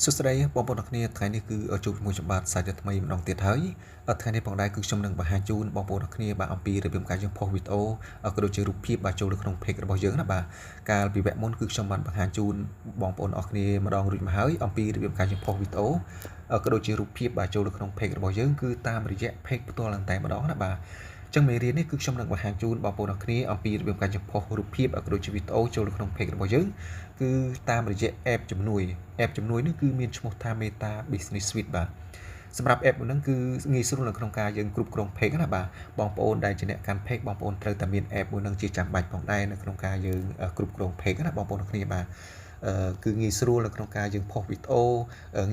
សួស្តីបងប្អូនទាំងគ្នាថ្ងៃនេះគឺជួបជាមួយចំបាទសាច់ថ្មីម្ដងទៀតហើយថ្ងៃនេះផងដែរគឺខ្ញុំនឹងបង្ហាញជូនបងប្អូនទាំងគ្នាបាទអំពីរបៀបការយើងផុសវីដេអូក៏ដូចជារូបភាពបាទចូលនៅក្នុង page របស់យើងណាបាទកាលពីវគ្គមុនគឺខ្ញុំបានបង្ហាញជូនបងប្អូនអរគ្នាម្ដងរួចមកហើយអំពីរបៀបការយើងផុសវីដេអូក៏ដូចជារូបភាពបាទចូលនៅក្នុង page របស់យើងគឺតាមរយៈ page ផ្ទាល់តែម្ដងណាបាទចឹងមេរៀននេះគឺខ្ញុំនឹងបង្ហាញជូនបងប្អូនទាំងគ្នាអំពីរបៀបការចម្ផុសរូបភាពក៏ដូចជាវីដេអូចូលនៅក្នុង page របស់យើងគឺតាមរយៈ app ជំនួយនេះគឺមានឈ្មោះថា Meta Business Suite បាទសម្រាប់ app ហ្នឹងគឺងាយស្រួលនៅក្នុងការយើងគ្រប់គ្រង page ណាបាទបងប្អូនដែលជាអ្នកកាន់ page បងប្អូនត្រូវតែមាន app មួយហ្នឹងជាចាំបាច់ផងដែរនៅក្នុងការយើងគ្រប់គ្រង page ណាបងប្អូនទាំងគ្នាបាទគឺងាយស្រួលនៅក្នុងការយើងផុសវីដេអូ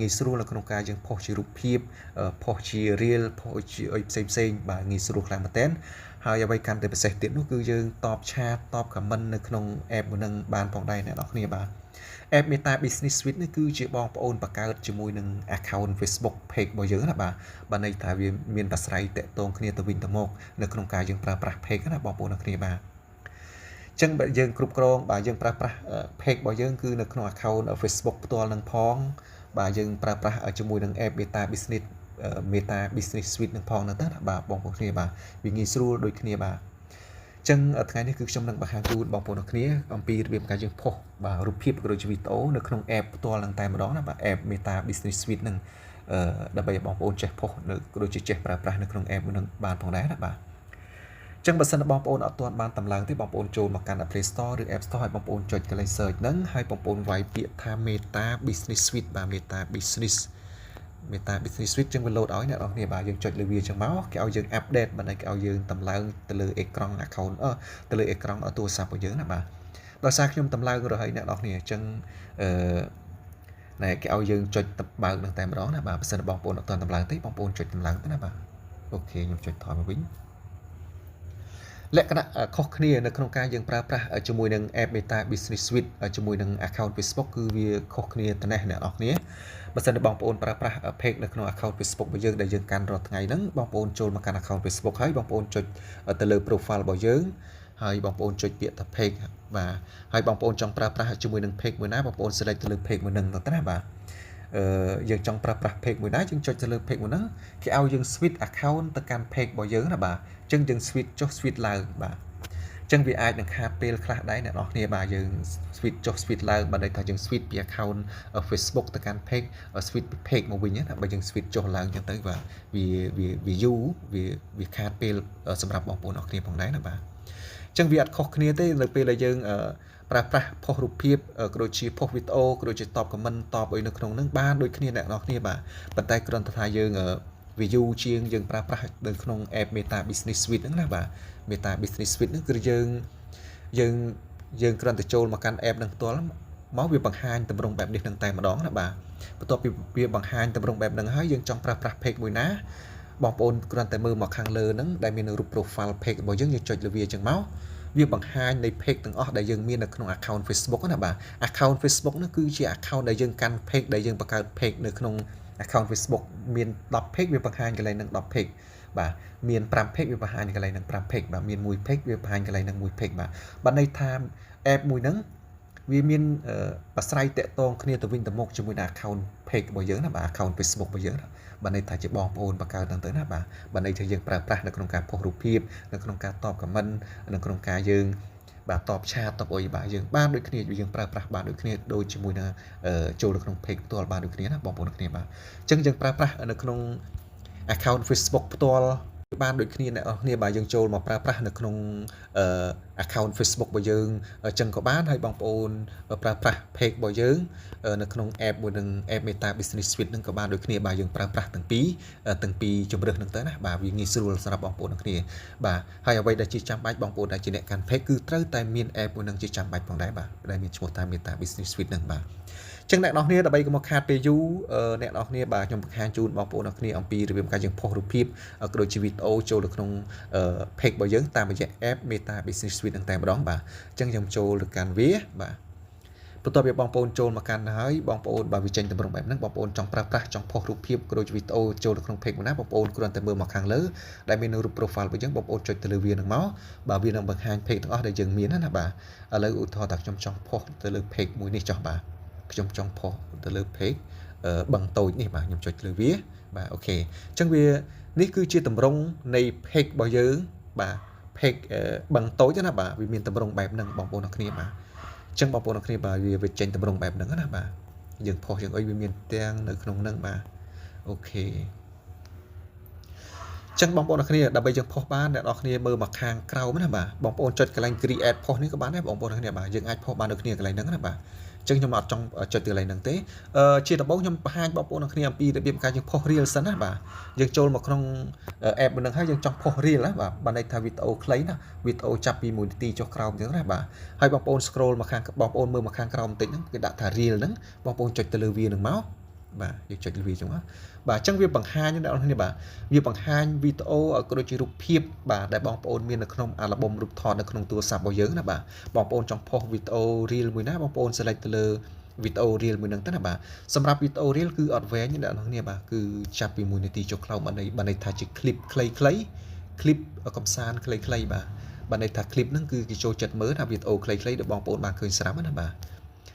ងាយស្រួលនៅក្នុងការយើងផុសជារូបភាពផុសជា reel ផុសជាអីផ្សេងបាទងាយស្រួលខ្លាំងមែនទែនហើយអ្វីកាន់តែពិសេសទៀតនោះគឺយើងតបឆាតតប comment នៅក្នុង app មួយហ្នឹងបានផងដែរអ្នកនរគ្នាបាទ app Meta Business Suite នេះគឺជាបងប្អូនបង្កើតជាមួយនឹង account Facebook page របស់យើងណាបាទន័យថាវាមានអាស្រ័យតាក់ទងគ្នាទៅវិញទៅមកនៅក្នុងការយើងប្រើប្រាស់ page ណាបងប្អូនទាំងគ្នាបាទចឹងបើយើងគ្រប់គ្រងបាទយើងប្រើប្រាស់ page របស់យើងគឺនៅក្នុង account Facebook ផ្ទាល់នឹងផងបាទយើងប្រើប្រាស់ជាមួយនឹង app Meta Business Suite នឹងផងទៅបាទបងប្អូនគ្នាបាទវាងាយស្រួលដូចគ្នាបាទចឹងថ្ងៃនេះគឺខ្ញុំនឹងបង្ហាញជូនបងប្អូនទាំងគ្នាអំពីរបៀបការយើងផុសបាទរូបភាពឬវីដេអូនៅក្នុង app ផ្ទាល់នឹងតែម្ដងណាបាទ app Meta Business Suite នឹងដើម្បីឲ្យបងប្អូនចេះផុសនៅដូចជាចេះប្រើប្រាស់នៅក្នុង app មួយនឹងបានផងដែរណាបាទចឹងបើសិនបងប្អូនអត់ទាន់បានតម្លើងទេបងប្អូនចូលមកកាន់ Play Store ឬ App Store ហើយបងប្អូនចុចកន្លែង search ហ្នឹងហើយបងប្អូនវាយពាក្យថា Meta Business Suite បាទ Meta Business Suite ចឹងវា load ឲ្យអ្នកនរគ្នាបាទយើងចុចលើវាចឹងមកគេឲ្យយើង update បាទគេឲ្យយើងតម្លើងទៅលើអេក្រង់ account ទៅលើអេក្រង់ទូរស័ព្ទរបស់យើងណាបាទដោយសារខ្ញុំតម្លើងរហីអ្នកនរគ្នាចឹងណែគេឲ្យយើងចុចបើកនឹងតែម្ដងណាបាទបើសិនបងប្អូនអត់ទាន់តម្លើងទេបងប្អូនចុចតម្លើងទៅណាបាទអូខេខ្ញុំចុចថយមកវិញលក្ខណៈខុសគ្នានៅក្នុងការយើងប្រើប្រាស់ជាមួយនឹង app Meta Business Suite ជាមួយនឹង account Facebook គឺវាខុសគ្នាទៅនេះអ្នកនរគ្នាបើសិនបងប្អូនប្រើប្រាស់ page នៅក្នុង account Facebook របស់យើងដែលយើងកាន់រាល់ថ្ងៃហ្នឹងបងប្អូនចូលមកកាន់ account Facebook ហើយបងប្អូនចុចទៅលើ profile របស់យើងហើយបងប្អូនចុចពាក្យថា page បាទហើយបងប្អូនចង់ប្រើប្រាស់ជាមួយនឹង page មួយណាបងប្អូន select ទៅលើ page មួយហ្នឹងទៅណាបាទយើងចង់ប្រើប្រាស់ page មួយណាយើងចុចទៅលើ page មួយហ្នឹងគេឲ្យយើង switch account ទៅកាន់ page របស់យើងណាបាទអញ្ចឹងយើង switch ចុះ switch ឡើងបាទអញ្ចឹងវាអាចនឹងខាតពេលខ្លះដែរអ្នកនរគ្នាបាទយើង switch ចុះ switch ឡើងបើន័យថាយើង switch ពី account Facebook ទៅកាន់ page switch ពី page មកវិញណាបើយើង switch ចុះឡើងអញ្ចឹងទៅបាទវាយូរវាខាតពេលសម្រាប់បងប្អូនអរគ្នាផងដែរណាបាទអញ្ចឹងវាអត់ខុសគ្នាទេនៅពេលដែលយើងប្រើប្រាស់ផុសរូបភាពក៏ដូចជាផុសវីដេអូក៏ដូចជាតប comment តបអីនៅក្នុងហ្នឹងបានដូចគ្នាអ្នកនរគ្នាបាទប៉ុន្តែគ្រាន់តែថាយើងវាយូរជាងយើងប្រើប្រាស់នៅក្នុង app Meta Business Suite ហ្នឹងណាបាទ Meta Business Suite ហ្នឹងគឺយើងគ្រាន់តែចូលមកកាន់ app ហ្នឹងផ្ទាល់មកវាបង្ហាញទម្រង់បែបនេះនឹងតែម្ដងណាបាទបន្ទាប់ពីវាបង្ហាញទម្រង់បែបហ្នឹងហើយយើងចង់ប្រើប្រាស់ page មួយណាបងប្អូនគ្រាន់តែមើលមកខាងលើហ្នឹងដែលមានរូប profile page របស់យើងចុចលើវាអញ្ចឹងមកវាបង្ហាញនៃ page ទាំងអស់ដែលយើងមាននៅក្នុង account Facebook ណាបាទ account Facebook នោះគឺជា account ដែលយើងកាន់ page ដែលយើងបង្កើត page នៅក្នុង account Facebook មាន10 page វាបង្ហាញកន្លែងនឹង10 page បាទមាន5 page វាបង្ហាញកន្លែងនឹង5 page បាទមាន1 page វាបង្ហាញកន្លែងនឹង1 page បាទបានន័យថា app មួយហ្នឹងវាមានអាស្រ័យតាក់ទងគ្នាទៅវិញទៅមកជាមួយនឹង account page របស់យើងណាបាទ account Facebook របស់យើងណាបានន័យថាជាបងប្អូនបង្កើតហ្នឹងទៅណាបាទបានន័យថាយើងប្រើប្រាស់នៅក្នុងការផុសរូបភាពនៅក្នុងការតប comment នៅក្នុងការយើងបាទតបឆាតតបអីបាទយើងបានដូចគ្នាយើងប្រើប្រាស់បានដូចគ្នាដូចជាមួយនឹងចូលនៅក្នុង page ផ្ទាល់បានដូចគ្នាណាបងប្អូនគ្នាបាទអញ្ចឹងយើងប្រើប្រាស់នៅក្នុង account Facebook ផ្ទាល់បានដូចគ្នាអ្នកនរគ្នាបាទយើងចូលមកប្រើប្រាស់នៅក្នុងaccount Facebook របស់យើងអញ្ចឹងក៏បានហើយបងប្អូនប្រើប្រាស់ page របស់យើងនៅក្នុង app មួយនឹង app Meta Business Suite នឹងក៏បានដូចគ្នាបាទយើងប្រើប្រាស់ទាំងពីរជម្រើសហ្នឹងទៅណាបាទវាងាយស្រួលសម្រាប់បងប្អូនទាំងគ្នាបាទហើយអ្វីដែលជាចាំបាច់បងប្អូនដែលជាអ្នកកាន់ page គឺត្រូវតែមាន app មួយនឹងជាចាំបាច់ផងដែរបាទដែលមានឈ្មោះថា Meta Business Suite ហ្នឹងបាទចឹងអ្នកនរគ្នាដើម្បីកុំខាតពេលយូរអ្នកនរគ្នាបាទខ្ញុំបង្ហាញជូនបងប្អូនអ្នកគ្នាអំពីរបៀបការយើងផុសរូបភាពក៏ដូចជាវីដេអូចូលទៅក្នុង page របស់យើងតាមរយៈ app Meta Business Suite ហ្នឹងតែម្ដងបាទអញ្ចឹងខ្ញុំចូលទៅកាន់វាបាទបន្ទាប់ពីបងប្អូនចូលមកកាន់ហើយបងប្អូនបើវាចេញតម្រង់បែបហ្នឹងបងប្អូនចង់ប្រើប្រាស់ចង់ផុសរូបភាពក៏ដូចជាវីដេអូចូលទៅក្នុង page មួយណាបងប្អូនគ្រាន់តែមើលមកខាងលើដែលមានរូប profile របស់យើងបងប្អូនចុចទៅលើវាហ្នឹងមកបាទវានឹងបង្ហាញ page ទាំងអស់ដែលយើងមានណាបាទឥឡូវឧទាហរណ៍ថាខ្ញុំចង់ផុសទៅលើ page មួយនេះចុះបាទ ខ្ញុំចង់ផុសទៅលើ page បង្តូចនេះបាទខ្ញុំចុចលើវាបាទអូខេអញ្ចឹងវានេះគឺជាតម្រង់នៃ page របស់យើងបាទ page បង្តូចណាបាទវាមានតម្រង់បែបហ្នឹងបងប្អូនអ្នកគ្នាបាទអញ្ចឹងបងប្អូនអ្នកគ្នាបាទវាចេញតម្រង់បែបហ្នឹងណាបាទយើងផុសយើងអីវាមានទាំងនៅក្នុងហ្នឹងបាទអូខេចឹងបងប្អូនអ្នកគ្នាដើម្បីយើងផុសបានអ្នកនរគ្នាមើលមកខាងក្រោមណាបាទបងប្អូនចុចកន្លែង create ផុសនេះក៏បានដែរបងប្អូនអ្នកគ្នាបាទយើងអាចផុសបានដូចគ្នាកន្លែងហ្នឹងណាបាទចឹងខ្ញុំអត់ចង់ចុចទៅកន្លែងហ្នឹងទេជាដំបូងខ្ញុំបង្ហាញបងប្អូនអ្នកគ្នាអំពីរបៀបការយើងផុស reel សិនណាបាទយើងចូលមកក្នុង app ហ្នឹងហើយយើងចង់ផុស reel ណាបាទបានន័យថាវីដេអូខ្លីណាវីដេអូចាប់ពី1នាទីចុះក្រោមចឹងណាបាទហើយបងប្អូន scroll មកខាងបងប្អូនមើលមកខាងក្រោមបន្តិចហ្នឹងគេដាក់ថា reel ហ្នឹងបងប្អូនចុចទៅលើវាហ្នឹងមកបាទយើងចុចលើវាចឹងមកបាទអញ្ចឹងវាបង្ហាញអ្នកនរគ្នាបាទវាបង្ហាញវីដេអូក៏ដូចជារូបភាពបាទដែលបងប្អូនមាននៅក្នុងអាល់ប៊ុមរូបថតនៅក្នុងទូរស័ព្ទរបស់យើងណាបាទបងប្អូនចង់ផុសវីដេអូ reel មួយណាបងប្អូន select ទៅលើវីដេអូ reel មួយហ្នឹងទៅណាបាទសម្រាប់វីដេអូ reel គឺអត់វែងទេអ្នកនរគ្នាបាទគឺចាប់ពី1នាទីចុះក្រោមបានន័យថាជា clip ខ្លីៗ clip កំសាន្តខ្លីៗបាទបានន័យថា clip ហ្នឹងគឺគេចូលចិត្តមើលថាវីដេអូខ្លីៗដែលបងប្អូនបានឃើញស្រាប់ណាបាទ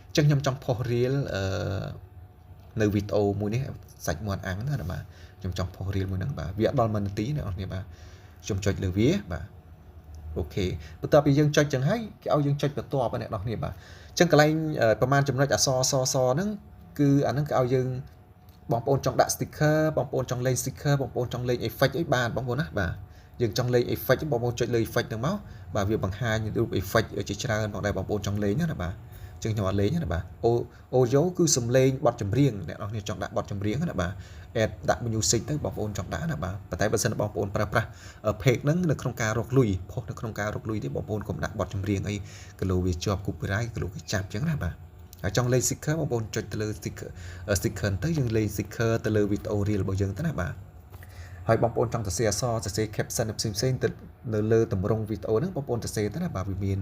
អញ្ចឹងខ្ញុំចង់ផុស reel នៅវីដេអូមួយនេះសាច់មាន់អាំងណាបាទខ្ញុំចង់ផុស reel មួយហ្នឹងបាទវាអត់ដល់1នាទីណាបងប្អូនបាទខ្ញុំចុចលើវាបាទអូខេបន្ទាប់ពីយើងចុចចឹងហើយគេឲ្យយើងចុចបន្ទាប់អ្នកនរគ្នាបាទអញ្ចឹងកន្លែងប្រហែលចំណុចអក្សរសហ្នឹងគឺអាហ្នឹងគេឲ្យយើងបងប្អូនចង់ដាក់ sticker បងប្អូនចង់លេង sticker បងប្អូនចង់លេង effect អីបានបងប្អូនណាបាទយើងចង់លេង effect បងប្អូនចុចលើ effect ហ្នឹងមកបាទវាបង្ហាញរូប effect ជាច្រើនផងដែរបងប្អូនចង់លេងណាបាទចឹងខ្ញុំអត់លេងណាបាទaudio គឺសំឡេងបទចម្រៀងអ្នកនរគ្នាចង់ដាក់បទចម្រៀងណាបាទ add ដាក់ music ទៅបងប្អូនចង់ដាក់ណាបាទប៉ុន្តែបើសិនបងប្អូនប្រើប្រាស់ page ហ្នឹងនៅក្នុងការរកលុយផុសនៅក្នុងការរកលុយទេបងប្អូនកុំដាក់បទចម្រៀងអីគីឡូវាជាប់ copyright គីឡូគេចាប់ចឹងណាបាទហើយចង់លេង sticker បងប្អូនចុចទៅលើ sticker ទៅយើងលេង sticker ទៅលើវីដេអូ reel របស់យើងទៅណាបាទហើយបងប្អូនចង់សរសេរអក្សរសរសេរ caption ផ្សេងទៅនៅលើតម្រងវីដេអូហ្នឹងបងប្អូនសរសេរទៅណាបាទវាមាន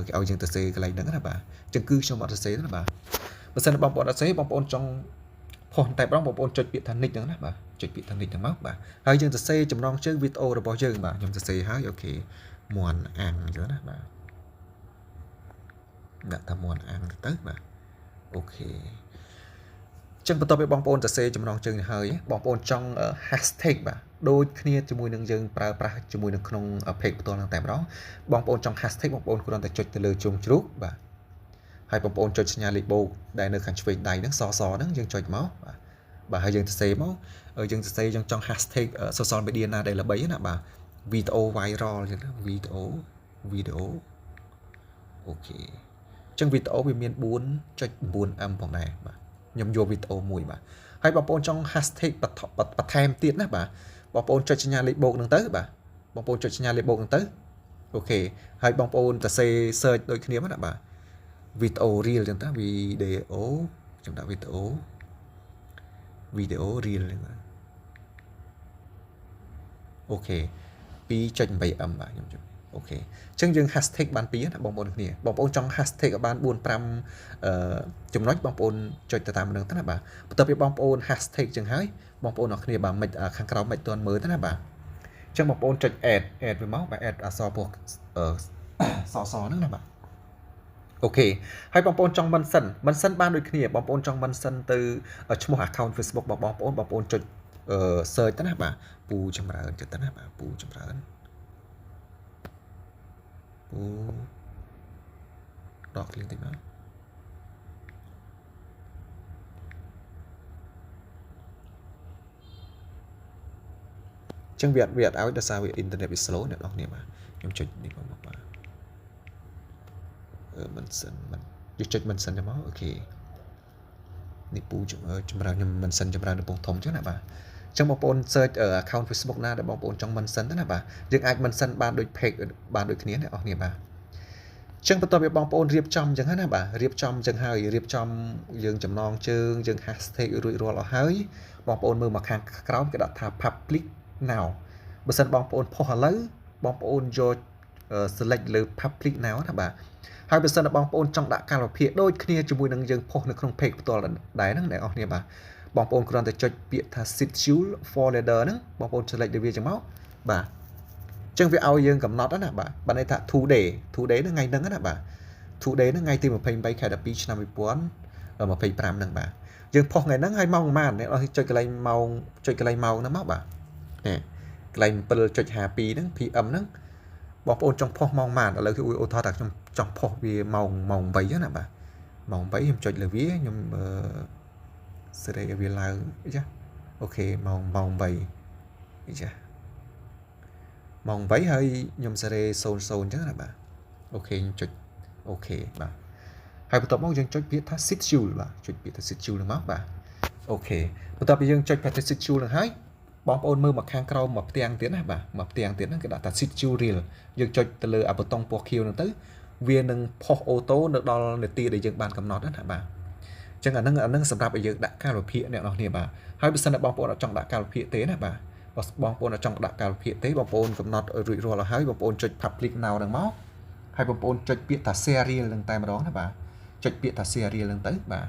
គេឲ្យយើងសរសេរកន្លែងហ្នឹងណាបាទអញ្ចឹងគឺខ្ញុំអត់សរសេរទេណាបាទបើសិនបងប្អូនអត់សរសេរបងប្អូនចង់ផុសតែម្ដងបងប្អូនចុចពាក្យថា nick ហ្នឹងណាបាទចុចពាក្យថា nick ហ្នឹងមកបាទហើយយើងសរសេរចំណងជើងវីដេអូរបស់យើងបាទខ្ញុំសរសេរហើយអូខេមាន់អាំងអញ្ចឹងណាបាទដាក់ថាមាន់អាំងទៅបាទអូខេចឹងបន្ទាប់ពីបងប្អូនសរសេរចំណងជើងនេះហើយបងប្អូនចង់ hashtag បាទដូចគ្នាជាមួយនឹងយើងប្រើប្រាស់ជាមួយនៅក្នុង page ផ្ទាល់ហ្នឹងតែម្ដងបងប្អូនចង់ hashtag បងប្អូនគ្រាន់តែចុចទៅលើជើងជ្រូកបាទហើយបងប្អូនចុចសញ្ញាលេខបូកដែលនៅខាងឆ្វេងដៃហ្នឹងសហ្នឹងយើងចុចមកបាទហើយយើងសរសេរមកយើងសរសេរយើងចង់ hashtag social media ណាដែលល្បីណាបាទវីដេអូ viral ចឹងណាវីដេអូអូខេអញ្ចឹងវីដេអូវាមាន 4.9M ផងដែរបាទខ្ញុំយកវីដេអូមួយបាទហើយបងប្អូនចង់ hashtag បន្ថែមទៀតណាបាទបងប្អូនចុចសញ្ញាលេខបូកហ្នឹងទៅបាទបងប្អូនចុចសញ្ញាលេខបូកហ្នឹងទៅអូខេហើយបងប្អូនសរសេរ search ដូចគ្នាមកណាបាទវីដេអូ reel ចឹងតាវីដេអូខ្ញុំដាក់វីដេអូ reel ហ្នឹងបាទអូខេ 2.8M បាទខ្ញុំចុចអូខេអញ្ចឹងយើង hashtag បាន2ណាបងប្អូនគ្នាបងប្អូនចង់ hashtag ឲ្យបាន 4-5 ចំណុចបងប្អូនចុចទៅតាមនឹងទៅណាបាទបន្ទាប់ពីបងប្អូន hashtag ចឹងហើយបងប្អូនអ្នកគ្នាបាទមិនខាងក្រោមមិនទាន់មើលទៅណាបាទអញ្ចឹងបងប្អូនចុច add វាមកបាទ add អក្សរពណ៌ហ្នឹងណាបាទអូខេហើយបងប្អូនចង់ mention បានដូចគ្នាបងប្អូនចង់ mention ទៅឈ្មោះ account Facebook របស់បងប្អូនចុចsearch ទៅណាបាទពូចម្រើនទៅណាបាទពូចម្រើនពូដកលៀងតិចមកចឹងវាអត់ឲ្យដោយសារវាអ៊ីនធឺណិតវា slow អ្នកនរគ្នាបាទខ្ញុំចុចនេះមកបាទmention យកចុច mention ទៅមកអូខេនេះពូចម្រើនខ្ញុំ mention ចម្រើននៅពងធំចឹងណាបាទអញ្ចឹងបងប្អូន search account Facebook ណាដែលបងប្អូនចង់ mention ទៅណាបាទយើងអាច mention បានដូច page បានដូចគ្នាអ្នកនរគ្នាបាទអញ្ចឹងបន្ទាប់ពីបងប្អូនរៀបចំអញ្ចឹងណាបាទរៀបចំអញ្ចឹងហើយរៀបចំយើងចំណងជើងយើង hashtag រួចរាល់អស់ហើយបងប្អូនមើលមកខាងក្រោមគេដាក់ថា public now បើសិនបងប្អូនផុសឥឡូវបងប្អូនយក select លើ public now ណាបាទហើយបើសិនបងប្អូនចង់ដាក់កាលវិភាគដូចគ្នាជាមួយនឹងយើងផុសនៅក្នុង page ផ្ទាល់ដែរហ្នឹងអ្នកនរគ្នាបាទបងប្អូនគ្រាន់តែចុចពាក្យថា schedule for leader ហ្នឹងបងប្អូន select លើវាចឹងមកបាទចឹងវាឲ្យយើងកំណត់ណាបាទបានន័យថា today ហ្នឹងថ្ងៃហ្នឹងណាបាទ today ហ្នឹងថ្ងៃទី28ខែ12ឆ្នាំ2023 25ហ្នឹងបាទយើងផុសថ្ងៃហ្នឹងហើយម៉ោងប៉ុន្មានអ្នកនរចុចកន្លែងម៉ោងហ្នឹងមកបាទនេះកន្លែង 7.52 ហ្នឹង PM ហ្នឹងបងប្អូនចង់ផុសម៉ោងប៉ុន្មានឥឡូវគឺឧទាហរណ៍ថាខ្ញុំចង់ផុសវាម៉ោង8ណាបាទម៉ោង8ខ្ញុំចុចលើវាខ្ញុំសេរីឲ្យវាឡើងចាអូខេម៉ោង8ចាម៉ោង8ហើយខ្ញុំសេរី00អញ្ចឹងណាបាទអូខេខ្ញុំចុចអូខេបាទហើយបន្ទាប់មកយើងចុចពាក្យថា schedule បាទចុចពាក្យថា schedule ហ្នឹងមកបាទអូខេបន្ទាប់ពីយើងចុចពាក្យថា schedule ហ្នឹងហើយបងប្អូនមើលមកខាងក្រោមមកផ្ទាំងទៀតណាបាទមកផ្ទាំងទៀតហ្នឹងគេដាក់ថា schedule reel យើងចុចទៅលើអាប៊ូតុងពណ៌ខៀវហ្នឹងទៅវានឹងផុសអូតូនៅដល់នាទីដែលយើងបានកំណត់ណាបាទអញ្ចឹងអាហ្នឹងសម្រាប់ឲ្យយើងដាក់កាលវិភាគអ្នកនរគ្នាបាទហើយបើសិនតែបងប្អូនអត់ចង់ដាក់កាលវិភាគទេណាបាទបើបងប្អូនអត់ចង់ដាក់កាលវិភាគទេបងប្អូនកំណត់រួចរាល់ហើយបងប្អូនចុច public now ហ្នឹងមកហើយបងប្អូនចុចពាក្យថា share reel ហ្នឹងតែម្ដងណាបាទចុចពាក្យថា share reel ហ្នឹងទៅបាទ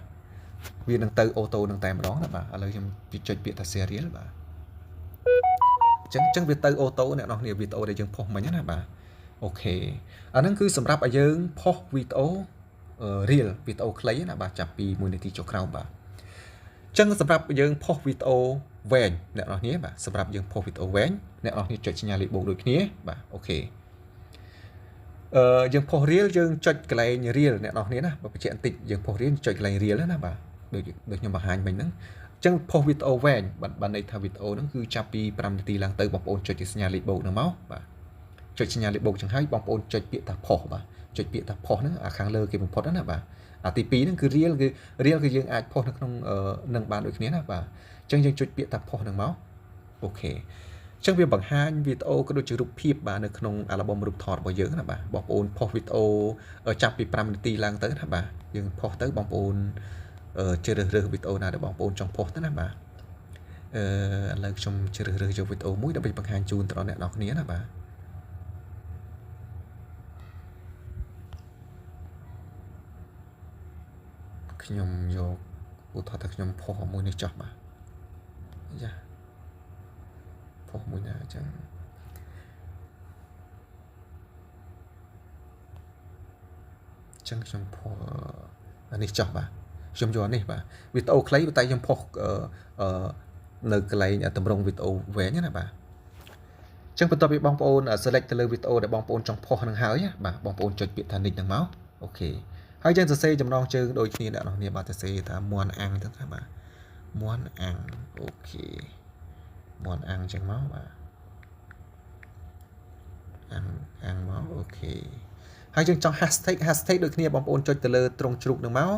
វានឹងទៅអូតូហ្នឹងតែម្ដងណាបាទឥឡូវខ្ញុំចុចពាក្យថា share reel បាទអញ្ចឹងវាទៅអូតូអ្នកនរគ្នាវីដេអូដែលយើងផុសមិញណាបាទអូខេអាហ្នឹងគឺសម្រាប់ឲ្យយើងផុសវីដេអូreel វីដេអូខ្លីណាបាទចាប់ពី1នាទីចុះក្រោមបាទអញ្ចឹងសម្រាប់យើងផុសវីដេអូវែងអ្នកនរគ្នាបាទសម្រាប់យើងផុសវីដេអូវែងអ្នកនរគ្នាចុចសញ្ញាលេខបូកដូចគ្នាបាទអូខេយើងផុស reel យើងចុចកន្លែង reel អ្នកនរគ្នាណាបើបញ្ជាក់បន្តិចយើងផុស reel ចុចកន្លែង reel ណាបាទដូចខ្ញុំបង្ហាញមិញហ្នឹងអញ្ចឹងផុសវីដេអូវែងបានន័យថាវីដេអូហ្នឹងគឺចាប់ពី5នាទីឡើងទៅបងប្អូនចុចសញ្ញាលេខបូកហ្នឹងមកបាទចុចសញ្ញាលេខបូកចឹងហើយបងប្អូនចុចពាក្យថាផុសបាទចុចពាក្យថាផុសហ្នឹងអាខាងលើគេបំផុតណាបាទអាទី2ហ្នឹងគឺ reel គឺយើងអាចផុសនៅក្នុងនឹងបានដូចគ្នាណាបាទអញ្ចឹងយើងចុចពាក្យថាផុសហ្នឹងមកអូខេអញ្ចឹងវាបង្ហាញវីដេអូក៏ដូចជារូបភាពបាទនៅក្នុងអាល់ប៊ុមរូបថតរបស់យើងណាបាទបងប្អូនផុសវីដេអូចាប់ពី5នាទីឡើងទៅណាបាទយើងផុសទៅបងប្អូនជ្រើសរើសវីដេអូណាដែលបងប្អូនចង់ផុសទៅណាបាទឥឡូវខ្ញុំជ្រើសរើសយកវីដេអូមួយដើម្បីបង្ហាញជូនដល់អ្នកនរគ្នាណាបាទខ្ញុំយកឧទាហរណ៍ថាខ្ញុំផុសមួយនេះចោះបាទយ៉ាផុសមួយណាអញ្ចឹងខ្ញុំផុសអានេះចោះបាទខ្ញុំយកអានេះបាទវីដេអូខ្លីតែខ្ញុំផុសនៅកន្លែងតម្រងវីដេអូវែងណាបាទអញ្ចឹងបន្ទាប់ពីបងប្អូន select ទៅលើវីដេអូដែលបងប្អូនចង់ផុសនឹងហើយបាទបងប្អូនចុចពាក្យថា nick ហ្នឹងមកអូខេហើយយើងសរសេរចំណងជើងដូចគ្នាអ្នកនរគ្នាបាទសរសេរថាមន់អាំងទៅថាបាទមន់អាំងអូខេមន់អាំងអញ្ចឹងមកបាទអាំងមកអូខេហើយយើងចង់ hashtag ដូចគ្នាបងប្អូនចុចទៅលើត្រង់ជ្រូកនឹងមក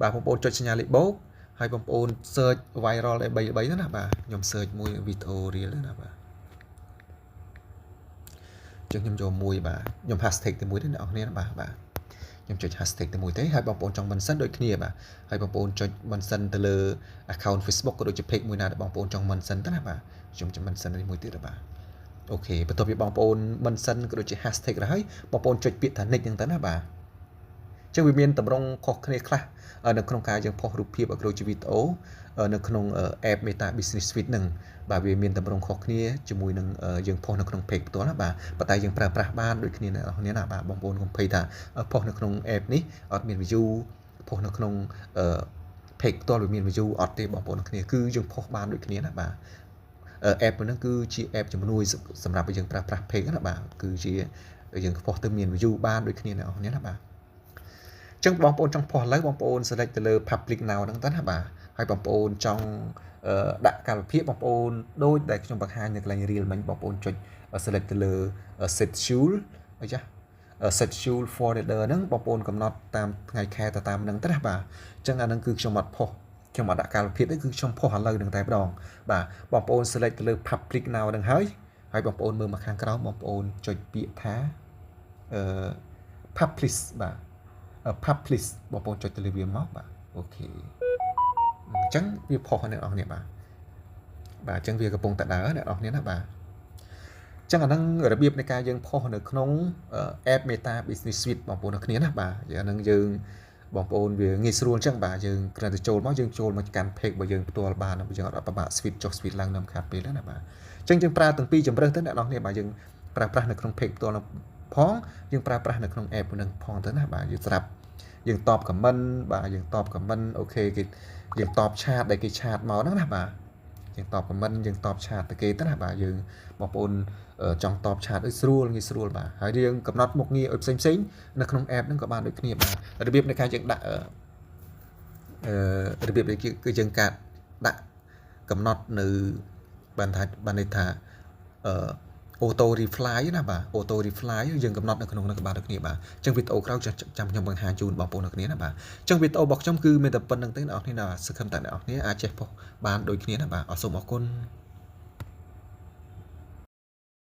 បាទបងប្អូនចុចសញ្ញាលេខបូកហើយបងប្អូន search viral ឲ្យ3ណាបាទខ្ញុំ search មួយវីដេអូ reel ណាបាទខ្ញុំយកមួយបាទខ្ញុំ hashtag ទៅមួយទេអ្នកនរគ្នាបាទខ្ញុំចុច hashtag ទៅមួយទេហើយបងប្អូនចង់ mention ដូចគ្នាបាទហើយបងប្អូនចុច mention ទៅលើ account Facebook ក៏ដូចជា page មួយណាដែលបងប្អូនចង់ mention ទៅណាបាទខ្ញុំจะ mention មួយទៀតបាទអូខេបន្ទាប់ពីបងប្អូន mention ក៏ដូចជា hashtag ទៅហើយបងប្អូនចុចពាក្យថា nick ហ្នឹងទៅណាបាទអញ្ចឹងវាមានតម្រងខុសគ្នាខ្លះនៅក្នុងការយើងផុសរូបភាពក៏ដូចជាវីដេអូនៅក្នុង app Meta Business Suite ហ្នឹងបាទវាមានតម្រងខុសគ្នាជាមួយនឹងយើងផុសនៅក្នុង page ផ្ទាល់ណាបាទប៉ុន្តែយើងប្រើប្រាស់បានដូចគ្នាអ្នកនរគ្នាណាបាទបងប្អូនកុំភ័យថាផុសនៅក្នុង app នេះអត់មាន view ផុសនៅក្នុង page ផ្ទាល់វាមាន view អត់ទេបងប្អូនគ្នាគឺយើងផុសបានដូចគ្នាណាបាទapp ហ្នឹងគឺជា app ជំនួយសម្រាប់ឲ្យយើងប្រើប្រាស់ page ណាបាទគឺជាយើងផុសទៅមាន view បានដូចគ្នាអ្នកនរគ្នាណាបាទអញ្ចឹងបងប្អូនចង់ផុសឥឡូវបងប្អូន select ទៅលើ public now ហ្នឹងទៅណាបាទហើយបងប្អូនចង់ដាក់កាលវិភាគបងប្អូនដូចដែលខ្ញុំបង្ហាញនៅកន្លែង reel មិញបងប្អូនចុច select ទៅលើ set schedule អីចា set schedule folder ហ្នឹងបងប្អូនកំណត់តាមថ្ងៃខែទៅតាមហ្នឹងទៅណាបាទអញ្ចឹងអាហ្នឹងគឺខ្ញុំអត់ផុសខ្ញុំអត់ដាក់កាលវិភាគទេគឺខ្ញុំផុសឥឡូវហ្នឹងតែម្ដងបាទបងប្អូន select ទៅលើ public now ហ្នឹងហើយបងប្អូនមើលមកខាងក្រោមបងប្អូនចុចពាក្យថាpublish បាទpublish បងប្អូនចុចទៅលើវាមកបាទអូខេអញ្ចឹងវាផុសអ្នកនរគ្នាបាទអញ្ចឹងវាកំពុងតែដើរអ្នកនរគ្នាណាបាទអញ្ចឹងអាហ្នឹងរបៀបនៃការយើងផុសនៅក្នុង app Meta Business Suite បងប្អូនគ្នាណាបាទអាហ្នឹងយើងបងប្អូនវាងាយស្រួលអញ្ចឹងបាទយើងគ្រាន់តែចូលមកយើងចូលមកកាន់ page របស់យើងផ្ទាល់បានយើងអត់ពិបាក switch ចុះ switch ឡើងនៅខាត់ពេលណាបាទអញ្ចឹងយើងប្រើទាំងពីរជម្រើសទៅអ្នកនរគ្នាបាទយើងប្រើប្រាស់នៅក្នុង page ផ្ទាល់ផងយើងប្រើប្រាស់នៅក្នុង app នឹងផងទៅណាបាទយើងស្រាប់ យើងតបខមមិនបាទយើងតបខមមិនអូខេគេយើងតបឆាតដែលគេឆាតមកហ្នឹងណាបាទយើងតបខមមិនយើងតបឆាតទៅគេទៅណាបាទយើងបងប្អូនចង់តបឆាតឲ្យស្រួលងាយស្រួលបាទហើយយើងកំណត់មុខងារឲ្យផ្សេងនៅក្នុង app ហ្នឹងក៏បានដូចគ្នាបាទរបៀបនៃការយើងដាក់របៀបនេះគឺយើងកាត់ដាក់កំណត់នៅបានន័យថាauto reply ណាបាទ auto reply យើងកំណត់នៅក្នុងនឹងក៏បានដូចគ្នាបាទអញ្ចឹងវីដេអូក្រោយចាំខ្ញុំបង្ហាញជូនបងប្អូនអ្នកគ្នាណាបាទអញ្ចឹងវីដេអូរបស់ខ្ញុំគឺមានតែប៉ុណ្្នឹងទេអ្នកនរគ្នាណាសង្ឃឹមតែអ្នកនរគ្នាអាចចេះផុសបានដូចគ្នាណាបាទអរសូមអរគុណ